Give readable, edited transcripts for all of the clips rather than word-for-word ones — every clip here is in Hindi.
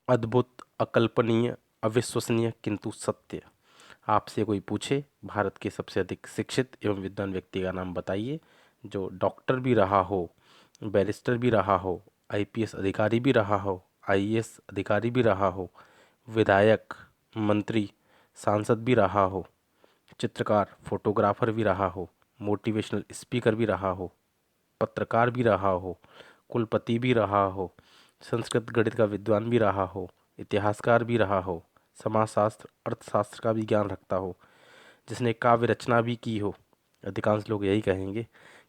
अद्भुत, अकल्पनीय, अविश्वसनीय किंतु सत्य। आपसे कोई पूछे भारत के सबसे अधिक शिक्षित एवं विद्वान व्यक्ति का नाम बताइए, जो डॉक्टर भी रहा हो, बैरिस्टर भी रहा हो, आईपीएस अधिकारी भी रहा हो, आईएएस अधिकारी भी रहा हो, विधायक, मंत्री, सांसद भी रहा हो, चित्रकार, फोटोग्राफर भी रहा हो, मोटिवेशनल स्पीकर भी रहा हो, पत्रकार भी रहा हो, कुलपति भी रहा हो, संस्कृत गणित का विद्वान भी रहा हो, इतिहासकार भी रहा हो, समाजशास्त्र अर्थशास्त्र का भी ज्ञान रखता हो, जिसने काव्य रचना भी की हो। अधिकांश लोग यही कहेंगे,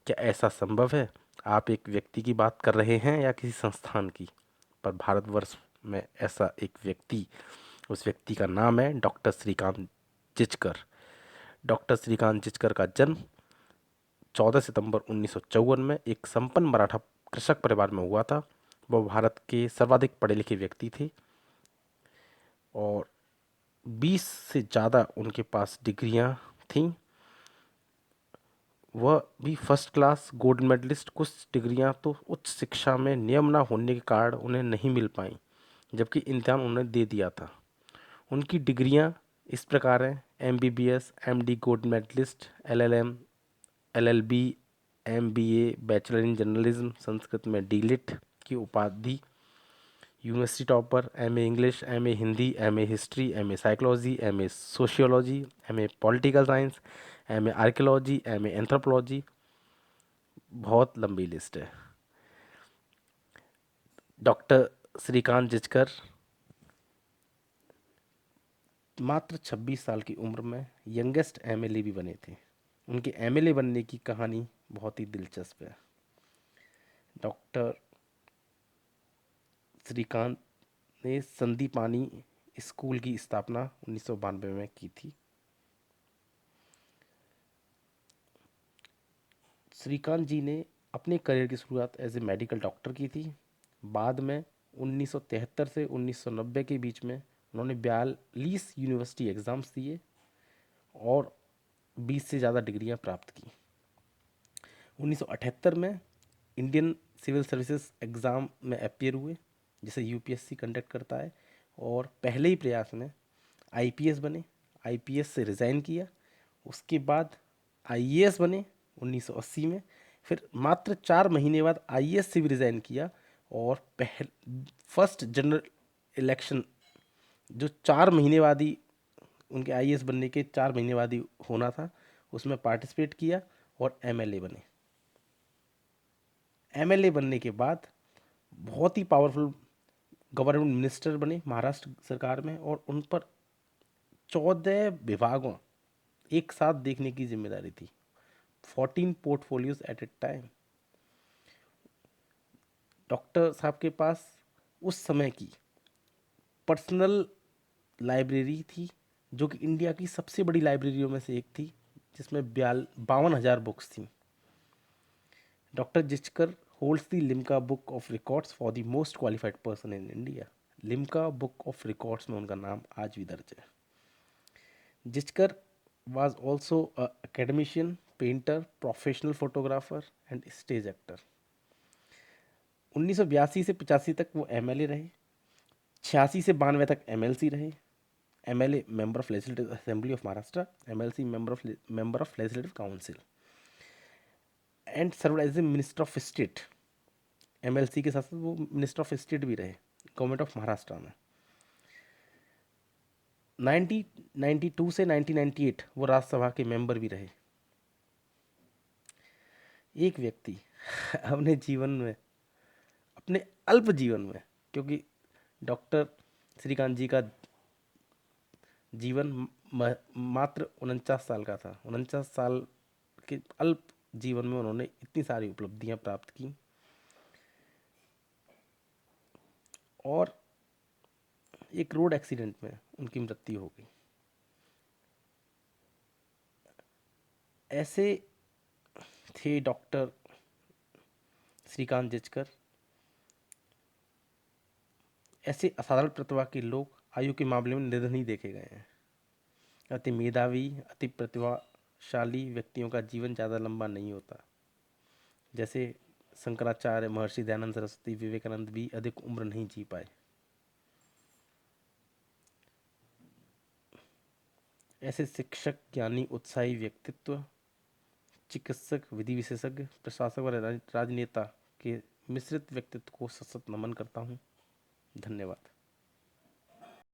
क्या ऐसा संभव है? आप एक व्यक्ति की बात कर रहे हैं या किसी संस्थान की? पर भारतवर्ष में ऐसा एक व्यक्ति, उस व्यक्ति का नाम है डॉक्टर श्रीकांत जिचकर। डॉक्टर श्रीकांत जिचकर का जन्म 14 सितंबर 1954 में एक संपन्न मराठा कृषक परिवार में हुआ था। वह भारत के सर्वाधिक पढ़े लिखे व्यक्ति थे और 20 से ज़्यादा उनके पास डिग्रियां थीं। वह भी फर्स्ट क्लास गोल्ड मेडलिस्ट। कुछ डिग्रियां तो उच्च शिक्षा में नियम ना होने के कारण उन्हें नहीं मिल पाई, जबकि इम्तिहान उन्हें दे दिया था। उनकी डिग्रियां इस प्रकार हैं: MBBS, MD gold medallist, LLM, LLB, MBA, bachelor in journalism, Sanskrit में डीलिट की उपाधि, university topper, MA English, MA Hindi, MA history, MA psychology, MA sociology, MA political science, MA archaeology, MA anthropology. बहुत लंबी लिस्ट है। डॉक्टर श्रीकांत जिचकर मात्र 26 साल की उम्र में यंगेस्ट एमएलए भी बने थे। उनके एमएलए बनने की कहानी बहुत ही दिलचस्प है। डॉक्टर श्रीकांत ने संदीपानी स्कूल की स्थापना 1992 में की थी। श्रीकांत जी ने अपने करियर की शुरुआत एज ए मेडिकल डॉक्टर की थी। बाद में 1973 से 1990 के बीच में उन्होंने 42 यूनिवर्सिटी एग्ज़ाम्स दिए और 20 से ज़्यादा डिग्रियां प्राप्त की। 1978 में इंडियन सिविल सर्विसेज एग्ज़ाम में अपियर हुए, जिसे यूपीएससी कंडक्ट करता है, और पहले ही प्रयास में आईपीएस बने। आईपीएस से रिज़ाइन किया, उसके बाद आईएएस बने 1980 में। फिर मात्र 4 महीने बाद आईएएस से भी रिज़ाइन किया और फर्स्ट जनरल इलेक्शन, जो 4 महीने बाद ही उनके आईएएस बनने के 4 महीने बाद ही होना था, उसमें पार्टिसिपेट किया और एमएलए बने। एमएलए बनने के बाद बहुत ही पावरफुल गवर्नमेंट मिनिस्टर बने महाराष्ट्र सरकार में, और उन पर 14 विभागों एक साथ देखने की जिम्मेदारी थी। 14 portfolios at a time. Doctor साहब के पास उस समय की पर्सनल लाइब्रेरी थी, जो कि इंडिया की सबसे बड़ी लाइब्रेरियों में से एक थी, जिसमें 52,000 बुक्स थी। Doctor Jichkar holds the Limca book of records for the most qualified person in India. Limca book of records में उनका नाम आज भी दर्ज है। Jichkar was also a academician, painter, professional photographer and stage actor. 1982 से 85 तक वो एमएलए रहे। 86 से 92 तक एमएलसी रहे। MLA member of legislative assembly of Maharashtra, MLC member of legislative council, and serve as a minister of state. MLC के साथ साथ वो मिनिस्टर ऑफ स्टेट भी रहे गवर्नमेंट ऑफ महाराष्ट्र में। 1992 से 1998 वो राज्यसभा के मेंबर भी रहे। एक व्यक्ति अपने जीवन में, अपने अल्प जीवन में, क्योंकि डॉक्टर श्रीकांत जी का जीवन मात्र 49 साल का था, 49 साल के अल्प जीवन में उन्होंने इतनी सारी उपलब्धियां प्राप्त की, और एक रोड एक्सीडेंट में उनकी मृत्यु हो गई। ऐसे थे डॉक्टर श्रीकांत जिचकर। ऐसे असाधारण प्रतिभा के लोग आयु के मामले में निधन ही देखे गए हैं। अति मेधावी, अति प्रतिभाशाली व्यक्तियों का जीवन ज़्यादा लंबा नहीं होता। जैसे शंकराचार्य, महर्षि दयानंद सरस्वती, विवेकानंद भी अधिक उम्र नहीं जी पाए। ऐसे शिक्षक, ज्ञानी, उत्साही व्यक्तित्व, चिकित्सक, विधि विशेषज्ञ, प्रशासक और राजनेता के मिश्रित व्यक्तित्व को सशक्त नमन करता हूँ। धन्यवाद।